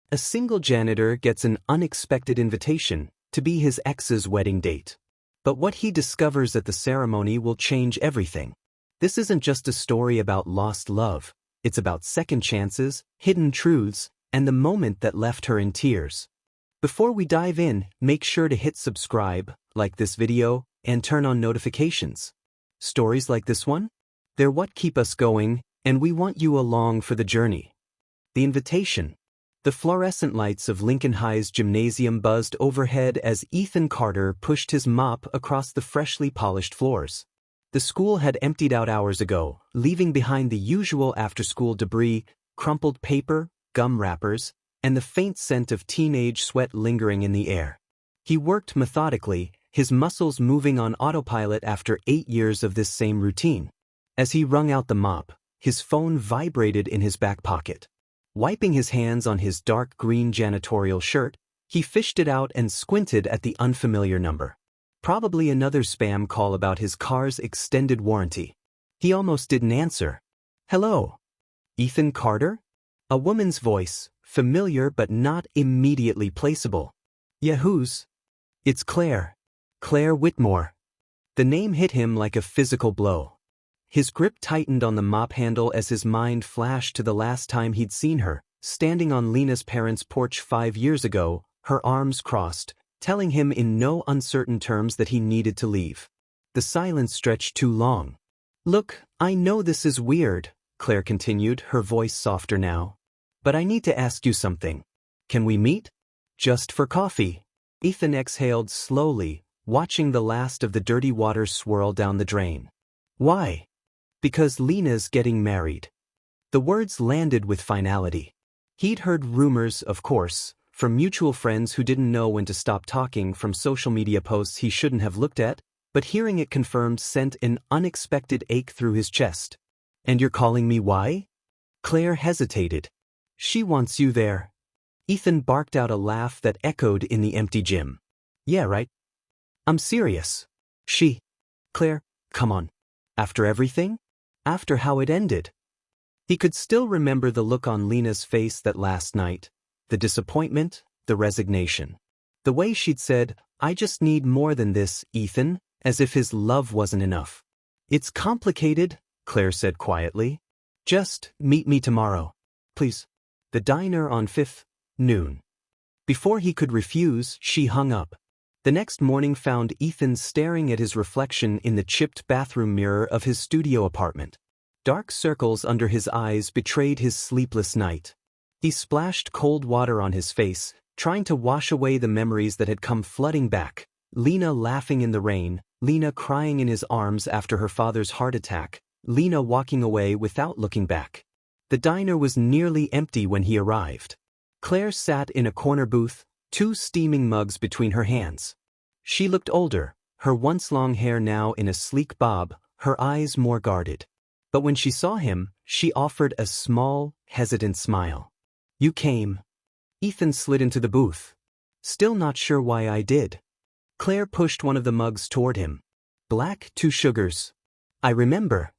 A single janitor gets an unexpected invitation to be his ex's wedding date. But what he discovers at the ceremony will change everything. This isn't just a story about lost love, it's about second chances, hidden truths, and the moment that left her in tears. Before we dive in, make sure to hit subscribe, like this video, and turn on notifications. Stories like this one? They're what keep us going, and we want you along for the journey. The invitation. The fluorescent lights of Lincoln High's gymnasium buzzed overhead as Ethan Carter pushed his mop across the freshly polished floors. The school had emptied out hours ago, leaving behind the usual after-school debris, crumpled paper, gum wrappers, and the faint scent of teenage sweat lingering in the air. He worked methodically, his muscles moving on autopilot after 8 years of this same routine. As he wrung out the mop, his phone vibrated in his back pocket. Wiping his hands on his dark green janitorial shirt, he fished it out and squinted at the unfamiliar number. Probably another spam call about his car's extended warranty. He almost didn't answer. "Hello? Ethan Carter?" A woman's voice, familiar but not immediately placeable. "Yeah, who's?" "It's Claire. Claire Whitmore." The name hit him like a physical blow. His grip tightened on the mop handle as his mind flashed to the last time he'd seen her, standing on Lena's parents' porch 5 years ago, her arms crossed, telling him in no uncertain terms that he needed to leave. The silence stretched too long. "Look, I know this is weird," Claire continued, her voice softer now. "But I need to ask you something. Can we meet? Just for coffee?" Ethan exhaled slowly, watching the last of the dirty water swirl down the drain. "Why?" "Because Lena's getting married." The words landed with finality. He'd heard rumors, of course, from mutual friends who didn't know when to stop talking, from social media posts he shouldn't have looked at, but hearing it confirmed sent an unexpected ache through his chest. "And you're calling me why?" Claire hesitated. "She wants you there." Ethan barked out a laugh that echoed in the empty gym. "Yeah, right. I'm serious." "She." "Claire, come on. After everything? After how it ended?" He could still remember the look on Lena's face that last night, the disappointment, the resignation. The way she'd said, "I just need more than this, Ethan," as if his love wasn't enough. "It's complicated," Claire said quietly. "Just meet me tomorrow, please." The diner on 5th, noon. Before he could refuse, she hung up. The next morning found Ethan staring at his reflection in the chipped bathroom mirror of his studio apartment. Dark circles under his eyes betrayed his sleepless night. He splashed cold water on his face, trying to wash away the memories that had come flooding back. Lena laughing in the rain, Lena crying in his arms after her father's heart attack, Lena walking away without looking back. The diner was nearly empty when he arrived. Claire sat in a corner booth, 2 steaming mugs between her hands. She looked older, her once long hair now in a sleek bob, her eyes more guarded. But when she saw him, she offered a small, hesitant smile. "You came." Ethan slid into the booth. "Still not sure why I did." Claire pushed one of the mugs toward him. "Black, 2 sugars." "I remember."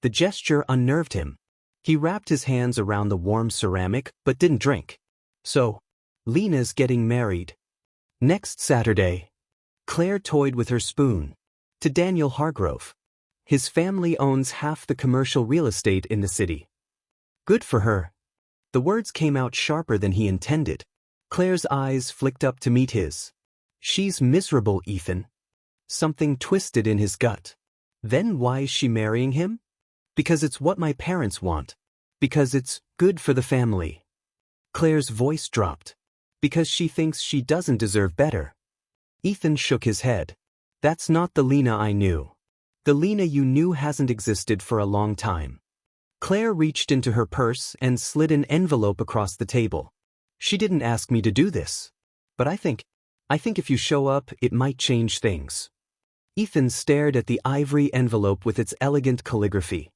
The gesture unnerved him. He wrapped his hands around the warm ceramic, but didn't drink. "So, Lena's getting married. Next Saturday." Claire toyed with her spoon. "To Daniel Hargrove. His family owns half the commercial real estate in the city." "Good for her." The words came out sharper than he intended. Claire's eyes flicked up to meet his. "She's miserable, Ethan." Something twisted in his gut. "Then why is she marrying him?" "Because it's what my parents want. Because it's good for the family." Claire's voice dropped. "Because she thinks she doesn't deserve better." Ethan shook his head. "That's not the Lena I knew. The Lena you knew hasn't existed for a long time." Claire reached into her purse and slid an envelope across the table. "She didn't ask me to do this. But I think if you show up, it might change things." Ethan stared at the ivory envelope with its elegant calligraphy.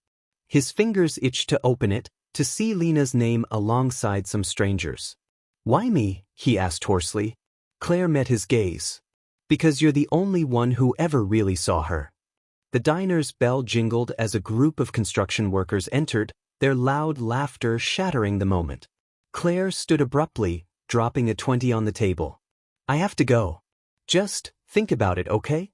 His fingers itched to open it, to see Lena's name alongside some strangers. "Why me?" he asked hoarsely. Claire met his gaze. "Because you're the only one who ever really saw her." The diner's bell jingled as a group of construction workers entered, their loud laughter shattering the moment. Claire stood abruptly, dropping a 20 on the table. I have to go. Just think about it, okay?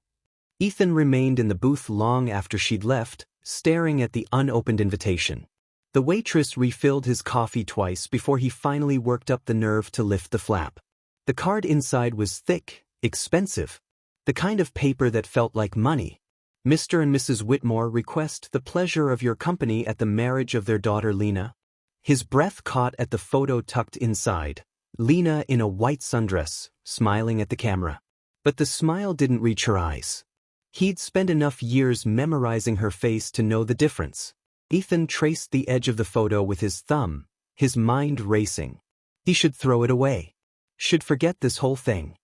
Ethan remained in the booth long after she'd left, staring at the unopened invitation. The waitress refilled his coffee twice before he finally worked up the nerve to lift the flap. The card inside was thick, expensive. The kind of paper that felt like money. Mr. and Mrs. Whitmore request the pleasure of your company at the marriage of their daughter Lena. His breath caught at the photo tucked inside. Lena in a white sundress, smiling at the camera. But the smile didn't reach her eyes. He'd spent enough years memorizing her face to know the difference. Ethan traced the edge of the photo with his thumb, his mind racing. He should throw it away. Should forget this whole thing.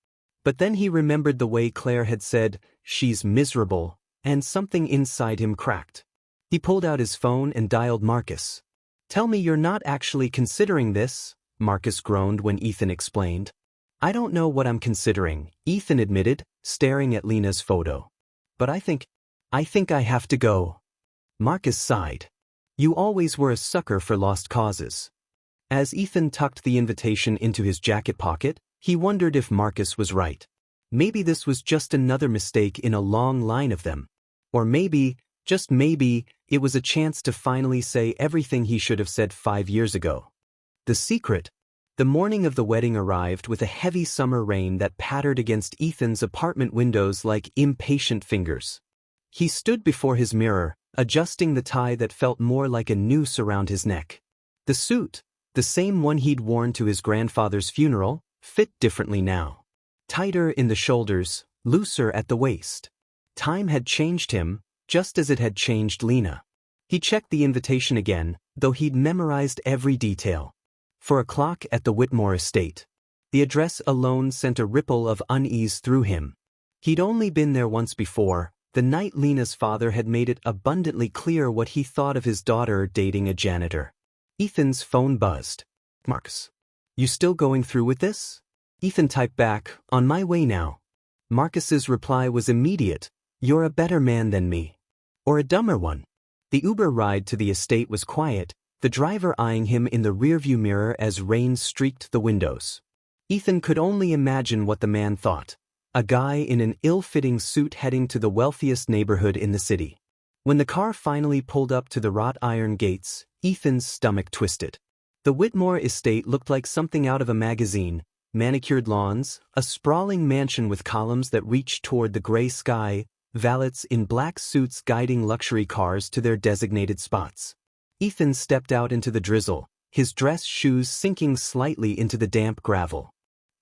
But then he remembered the way Claire had said, she's miserable, and something inside him cracked. He pulled out his phone and dialed Marcus. Tell me you're not actually considering this, Marcus groaned when Ethan explained. I don't know what I'm considering, Ethan admitted, staring at Lena's photo. But I think I have to go. Marcus sighed. You always were a sucker for lost causes. As Ethan tucked the invitation into his jacket pocket, he wondered if Marcus was right. Maybe this was just another mistake in a long line of them. Or maybe, just maybe, it was a chance to finally say everything he should have said 5 years ago. The secret. The morning of the wedding arrived with a heavy summer rain that pattered against Ethan's apartment windows like impatient fingers. He stood before his mirror, adjusting the tie that felt more like a noose around his neck. The suit, the same one he'd worn to his grandfather's funeral, fit differently now. Tighter in the shoulders, looser at the waist. Time had changed him, just as it had changed Lena. He checked the invitation again, though he'd memorized every detail. 4 o'clock at the Whitmore estate. The address alone sent a ripple of unease through him. He'd only been there once before, the night Lena's father had made it abundantly clear what he thought of his daughter dating a janitor. Ethan's phone buzzed. Marcus. You still going through with this? Ethan typed back, on my way now. Marcus's reply was immediate. You're a better man than me. Or a dumber one. The Uber ride to the estate was quiet, the driver eyeing him in the rearview mirror as rain streaked the windows. Ethan could only imagine what the man thought. A guy in an ill-fitting suit heading to the wealthiest neighborhood in the city. When the car finally pulled up to the wrought iron gates, Ethan's stomach twisted. The Whitmore estate looked like something out of a magazine. Manicured lawns, a sprawling mansion with columns that reached toward the gray sky, valets in black suits guiding luxury cars to their designated spots. Ethan stepped out into the drizzle, his dress shoes sinking slightly into the damp gravel.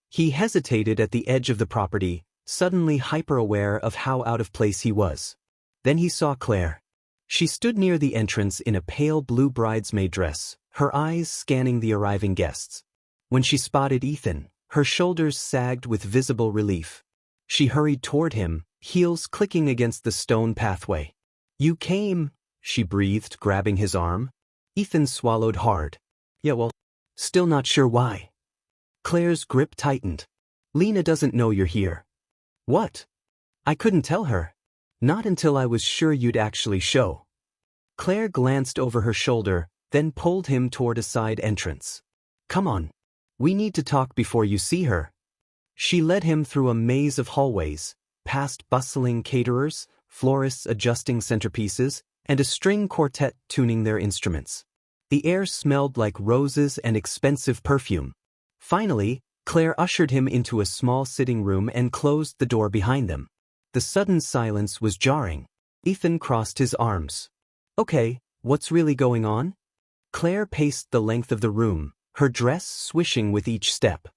He hesitated at the edge of the property, suddenly hyper-aware of how out of place he was. Then he saw Claire. She stood near the entrance in a pale blue bridesmaid dress, her eyes scanning the arriving guests. When she spotted Ethan, her shoulders sagged with visible relief. She hurried toward him, heels clicking against the stone pathway. You came, she breathed, grabbing his arm. Ethan swallowed hard. Yeah, well, still not sure why. Claire's grip tightened. Lena doesn't know you're here. What? I couldn't tell her. Not until I was sure you'd actually show. Claire glanced over her shoulder, then pulled him toward a side entrance. Come on. We need to talk before you see her. She led him through a maze of hallways, past bustling caterers, florists adjusting centerpieces, and a string quartet tuning their instruments. The air smelled like roses and expensive perfume. Finally, Claire ushered him into a small sitting room and closed the door behind them. The sudden silence was jarring. Ethan crossed his arms. Okay, what's really going on? Claire paced the length of the room, her dress swishing with each step.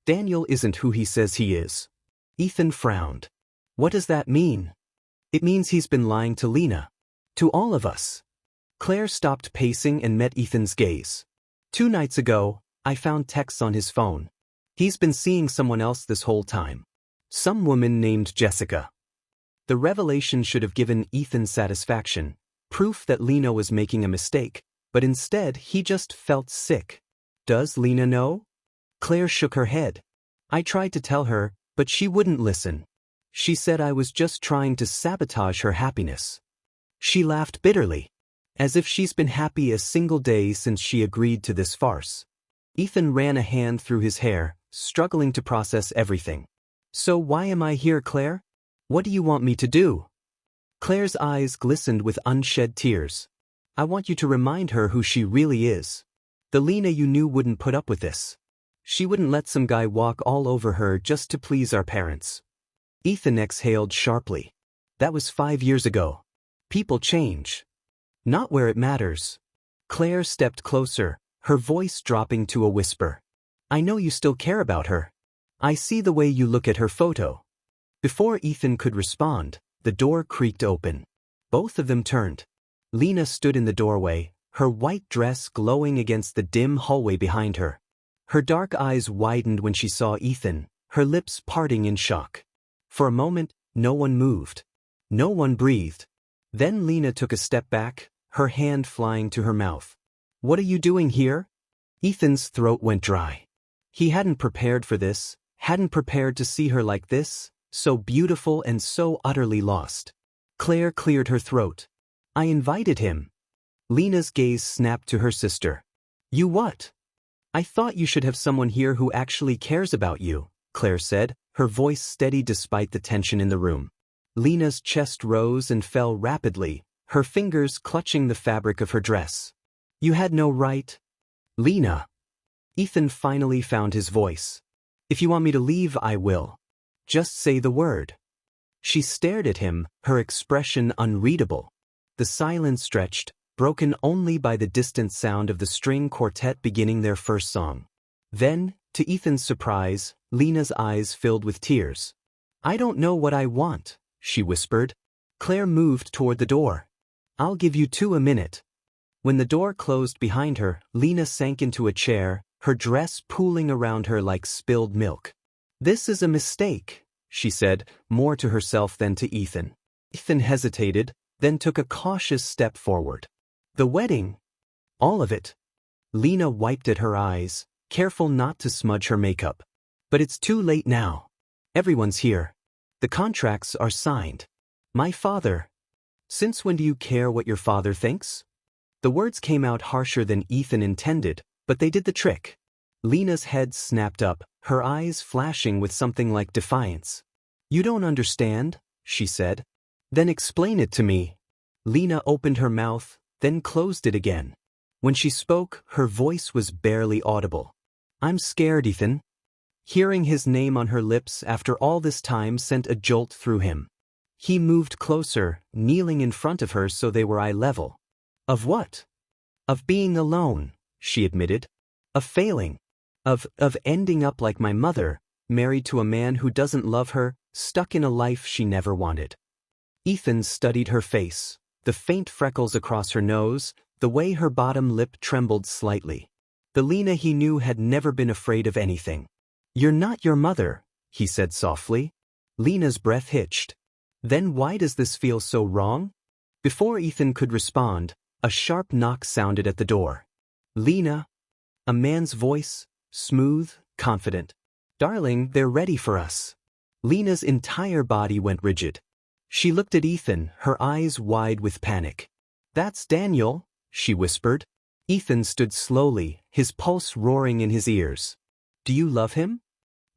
Daniel isn't who he says he is. Ethan frowned. What does that mean? It means he's been lying to Lena. To all of us. Claire stopped pacing and met Ethan's gaze. 2 nights ago, I found texts on his phone. He's been seeing someone else this whole time. Some woman named Jessica. The revelation should have given Ethan satisfaction, proof that Lena was making a mistake, but instead he just felt sick. Does Lena know? Claire shook her head. I tried to tell her, but she wouldn't listen. She said I was just trying to sabotage her happiness. She laughed bitterly, as if she's been happy a single day since she agreed to this farce. Ethan ran a hand through his hair, struggling to process everything. So why am I here, Claire? What do you want me to do? Claire's eyes glistened with unshed tears. I want you to remind her who she really is. The Lena you knew wouldn't put up with this. She wouldn't let some guy walk all over her just to please our parents. Ethan exhaled sharply. That was 5 years ago. People change. Not where it matters. Claire stepped closer, her voice dropping to a whisper. I know you still care about her. I see the way you look at her photo. Before Ethan could respond, the door creaked open. Both of them turned. Lena stood in the doorway, her white dress glowing against the dim hallway behind her. Her dark eyes widened when she saw Ethan, her lips parting in shock. For a moment, no one moved. No one breathed. Then Lena took a step back, her hand flying to her mouth. What are you doing here? Ethan's throat went dry. He hadn't prepared for this, hadn't prepared to see her like this, so beautiful and so utterly lost. Claire cleared her throat. I invited him. Lena's gaze snapped to her sister. You what? I thought you should have someone here who actually cares about you, Claire said, her voice steady despite the tension in the room. Lena's chest rose and fell rapidly, her fingers clutching the fabric of her dress. You had no right. Lena. Ethan finally found his voice. If you want me to leave, I will. Just say the word. She stared at him, her expression unreadable. The silence stretched, broken only by the distant sound of the string quartet beginning their first song. Then, to Ethan's surprise, Lena's eyes filled with tears. I don't know what I want, she whispered. Claire moved toward the door. I'll give you 2 minutes. When the door closed behind her, Lena sank into a chair, her dress pooling around her like spilled milk. This is a mistake, she said, more to herself than to Ethan. Ethan hesitated, then took a cautious step forward. The wedding. All of it. Lena wiped at her eyes, careful not to smudge her makeup. But it's too late now. Everyone's here. The contracts are signed. My father. Since when do you care what your father thinks? The words came out harsher than Ethan intended, but they did the trick. Lena's head snapped up, her eyes flashing with something like defiance. You don't understand, she said. Then explain it to me. Lena opened her mouth, then closed it again. When she spoke, her voice was barely audible. I'm scared, Ethan. Hearing his name on her lips after all this time sent a jolt through him. He moved closer, kneeling in front of her so they were eye level. Of what? Of being alone, she admitted. Of failing. Of ending up like my mother, married to a man who doesn't love her, stuck in a life she never wanted. Ethan studied her face, the faint freckles across her nose, the way her bottom lip trembled slightly. The Lena he knew had never been afraid of anything. You're not your mother, he said softly. Lena's breath hitched. Then why does this feel so wrong? Before Ethan could respond, a sharp knock sounded at the door. Lena. A man's voice, smooth, confident. Darling, they're ready for us. Lena's entire body went rigid. She looked at Ethan, her eyes wide with panic. That's Daniel, she whispered. Ethan stood slowly, his pulse roaring in his ears. Do you love him?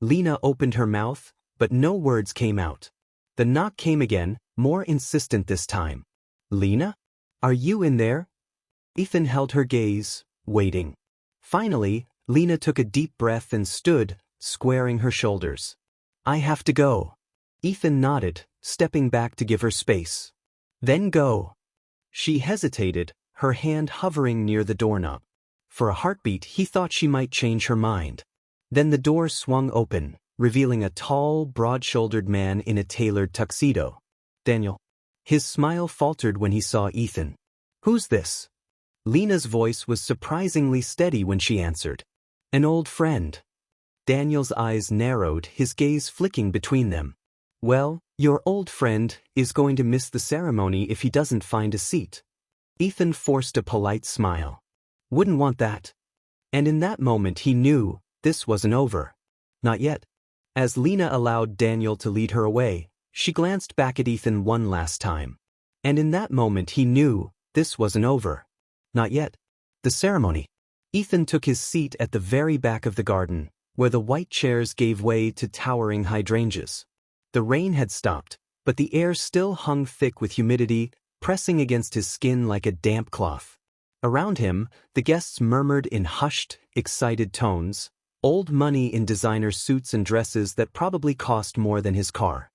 Lena opened her mouth, but no words came out. The knock came again, more insistent this time. Lena? Are you in there? Ethan held her gaze, waiting. Finally, Lena took a deep breath and stood, squaring her shoulders. I have to go. Ethan nodded, stepping back to give her space. Then go. She hesitated, her hand hovering near the doorknob. For a heartbeat he thought she might change her mind. Then the door swung open, revealing a tall, broad-shouldered man in a tailored tuxedo. Daniel. His smile faltered when he saw Ethan. Who's this? Lena's voice was surprisingly steady when she answered. An old friend. Daniel's eyes narrowed, his gaze flicking between them. Well, your old friend is going to miss the ceremony if he doesn't find a seat. Ethan forced a polite smile. Wouldn't want that. And in that moment he knew this wasn't over. Not yet. As Lena allowed Daniel to lead her away, she glanced back at Ethan one last time. And in that moment he knew this wasn't over. Not yet. The ceremony. Ethan took his seat at the very back of the garden, where the white chairs gave way to towering hydrangeas. The rain had stopped, but the air still hung thick with humidity, pressing against his skin like a damp cloth. Around him, the guests murmured in hushed, excited tones, old money in designer suits and dresses that probably cost more than his car.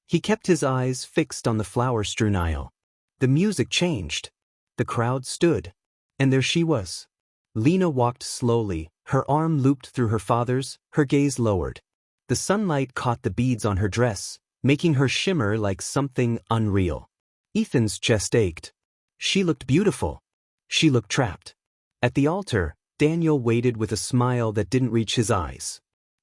He kept his eyes fixed on the flower-strewn aisle. The music changed. The crowd stood. And there she was. Lena walked slowly, her arm looped through her father's, her gaze lowered. The sunlight caught the beads on her dress, making her shimmer like something unreal. Ethan's chest ached. She looked beautiful. She looked trapped. At the altar, Daniel waited with a smile that didn't reach his eyes.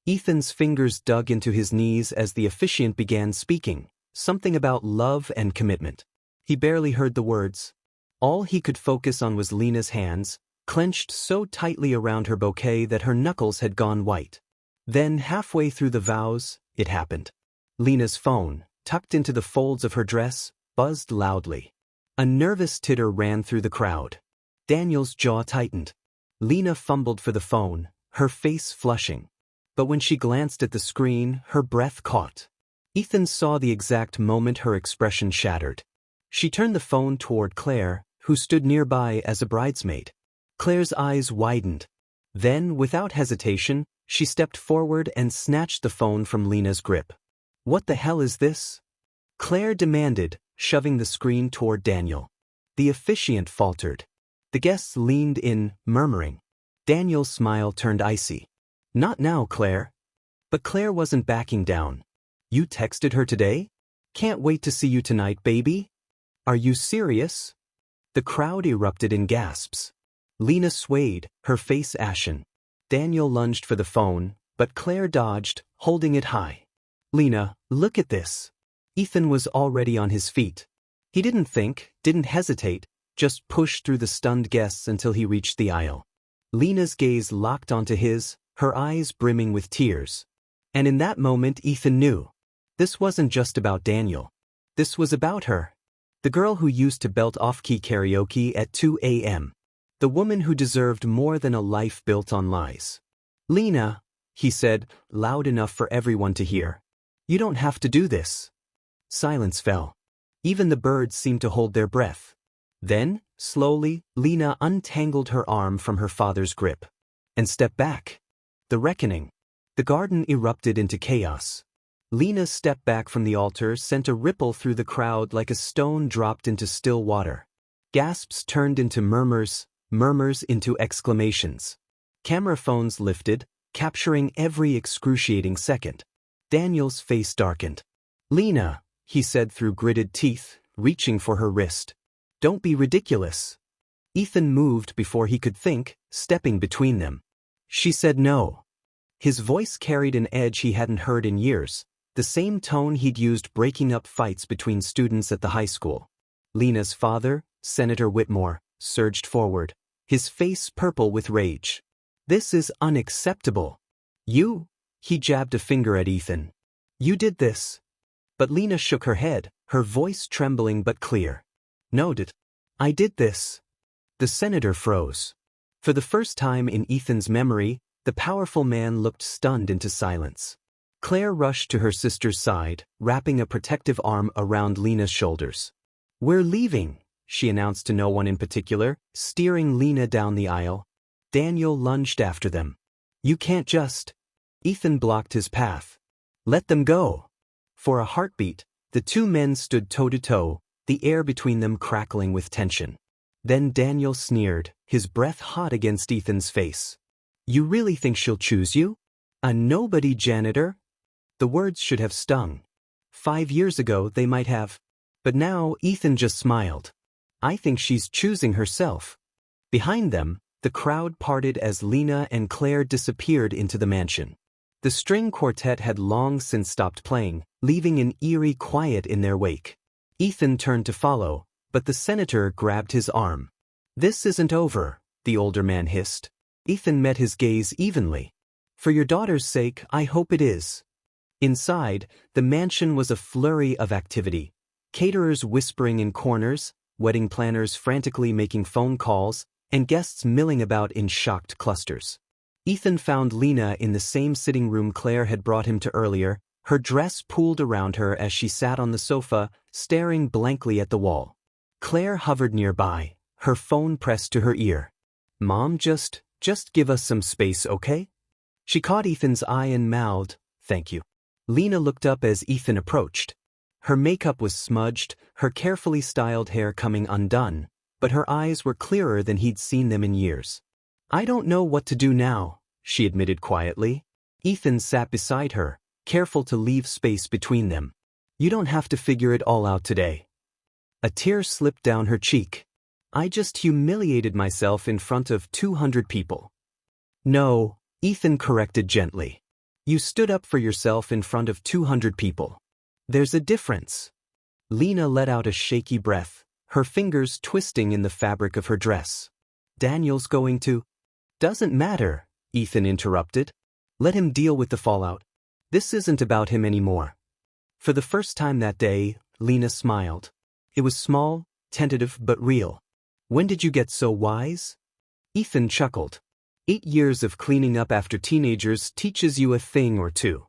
Ethan's fingers dug into his knees as the officiant began speaking, something about love and commitment. He barely heard the words. All he could focus on was Lena's hands, clenched so tightly around her bouquet that her knuckles had gone white. Then, halfway through the vows, it happened. Lena's phone, tucked into the folds of her dress, buzzed loudly. A nervous titter ran through the crowd. Daniel's jaw tightened. Lena fumbled for the phone, her face flushing. But when she glanced at the screen, her breath caught. Ethan saw the exact moment her expression shattered. She turned the phone toward Claire, who stood nearby as a bridesmaid. Claire's eyes widened. Then, without hesitation, she stepped forward and snatched the phone from Lena's grip. "What the hell is this?" Claire demanded, shoving the screen toward Daniel. The officiant faltered. The guests leaned in, murmuring. Daniel's smile turned icy. "Not now, Claire." But Claire wasn't backing down. "You texted her today? Can't wait to see you tonight, baby. Are you serious?" The crowd erupted in gasps. Lena swayed, her face ashen. Daniel lunged for the phone, but Claire dodged, holding it high. "Lena, look at this." Ethan was already on his feet. He didn't think, didn't hesitate, just pushed through the stunned guests until he reached the aisle. Lena's gaze locked onto his, her eyes brimming with tears. And in that moment Ethan knew. This wasn't just about Daniel. This was about her. The girl who used to belt off-key karaoke at 2 a.m. The woman who deserved more than a life built on lies. "Lena," he said, loud enough for everyone to hear. "You don't have to do this." Silence fell. Even the birds seemed to hold their breath. Then, slowly, Lena untangled her arm from her father's grip. And stepped back. The reckoning. The garden erupted into chaos. Lena's step back from the altar sent a ripple through the crowd like a stone dropped into still water. Gasps turned into murmurs, murmurs into exclamations. Camera phones lifted, capturing every excruciating second. Daniel's face darkened. "Lena," he said through gritted teeth, reaching for her wrist. "Don't be ridiculous." Ethan moved before he could think, stepping between them. She said no. His voice carried an edge he hadn't heard in years, the same tone he'd used breaking up fights between students at the high school. Lena's father, Senator Whitmore, surged forward, his face purple with rage. "This is unacceptable. You," he jabbed a finger at Ethan. "You did this." But Lena shook her head, her voice trembling but clear. "No, I did this." The senator froze. For the first time in Ethan's memory, the powerful man looked stunned into silence. Claire rushed to her sister's side, wrapping a protective arm around Lena's shoulders. "We're leaving," she announced to no one in particular, steering Lena down the aisle. Daniel lunged after them. "You can't just." Ethan blocked his path. "Let them go." For a heartbeat, the two men stood toe-to-toe, the air between them crackling with tension. Then Daniel sneered, his breath hot against Ethan's face. "You really think she'll choose you? A nobody janitor?" The words should have stung. 5 years ago they might have. But now Ethan just smiled. "I think she's choosing herself." Behind them, the crowd parted as Lena and Claire disappeared into the mansion. The string quartet had long since stopped playing, leaving an eerie quiet in their wake. Ethan turned to follow, but the senator grabbed his arm. "This isn't over," the older man hissed. Ethan met his gaze evenly. "For your daughter's sake, I hope it is." Inside, the mansion was a flurry of activity. Caterers whispering in corners, wedding planners frantically making phone calls, and guests milling about in shocked clusters. Ethan found Lena in the same sitting room Claire had brought him to earlier, her dress pooled around her as she sat on the sofa, staring blankly at the wall. Claire hovered nearby, her phone pressed to her ear. "Mom, just give us some space, okay?" She caught Ethan's eye and mouthed, "Thank you." Lena looked up as Ethan approached. Her makeup was smudged, her carefully styled hair coming undone, but her eyes were clearer than he'd seen them in years. "I don't know what to do now," she admitted quietly. Ethan sat beside her, careful to leave space between them. "You don't have to figure it all out today." A tear slipped down her cheek. "I just humiliated myself in front of 200 people. "No," Ethan corrected gently. "You stood up for yourself in front of 200 people. There's a difference." Lena let out a shaky breath, her fingers twisting in the fabric of her dress. "Daniel's going to—" "Doesn't matter," Ethan interrupted. "Let him deal with the fallout. This isn't about him anymore." For the first time that day, Lena smiled. It was small, tentative, but real. "When did you get so wise?" Ethan chuckled. 8 years of cleaning up after teenagers teaches you a thing or two."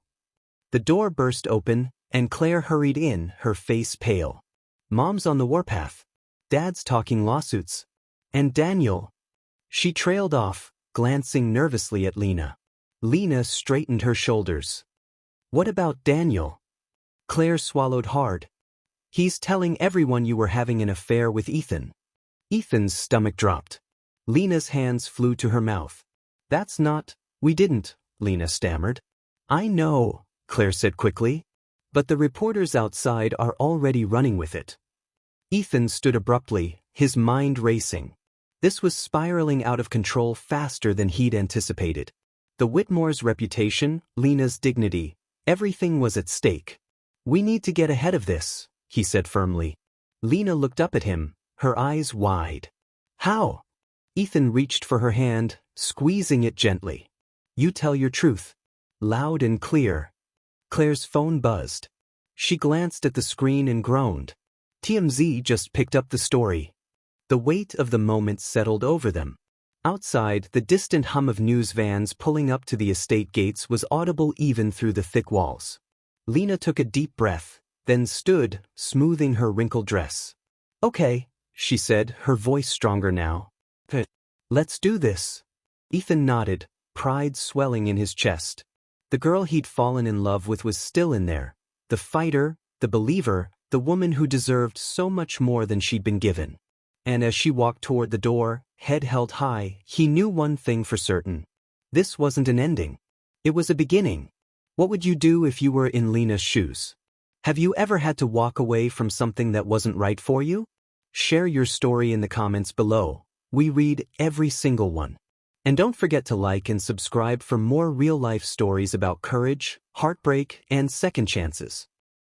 The door burst open, and Claire hurried in, her face pale. "Mom's on the warpath. Dad's talking lawsuits. And Daniel—" She trailed off, glancing nervously at Lena. Lena straightened her shoulders. "What about Daniel?" Claire swallowed hard. "He's telling everyone you were having an affair with Ethan." Ethan's stomach dropped. Lena's hands flew to her mouth. "That's not—" "We didn't," Lena stammered. "I know," Claire said quickly. "But the reporters outside are already running with it." Ethan stood abruptly, his mind racing. This was spiraling out of control faster than he'd anticipated. The Whitmore's reputation, Lena's dignity, everything was at stake. "We need to get ahead of this," he said firmly. Lena looked up at him, her eyes wide. "How?" Ethan reached for her hand, squeezing it gently. "You tell your truth." Loud and clear. Claire's phone buzzed. She glanced at the screen and groaned. TMZ just picked up the story. The weight of the moment settled over them. Outside, the distant hum of news vans pulling up to the estate gates was audible even through the thick walls. Lena took a deep breath, then stood, smoothing her wrinkled dress. "Okay," she said, her voice stronger now. "Let's do this." Ethan nodded, pride swelling in his chest. The girl he'd fallen in love with was still in there. The fighter, the believer, the woman who deserved so much more than she'd been given. And as she walked toward the door, head held high, he knew one thing for certain. This wasn't an ending. It was a beginning. What would you do if you were in Lena's shoes? Have you ever had to walk away from something that wasn't right for you? Share your story in the comments below. We read every single one. And don't forget to like and subscribe for more real-life stories about courage, heartbreak, and second chances.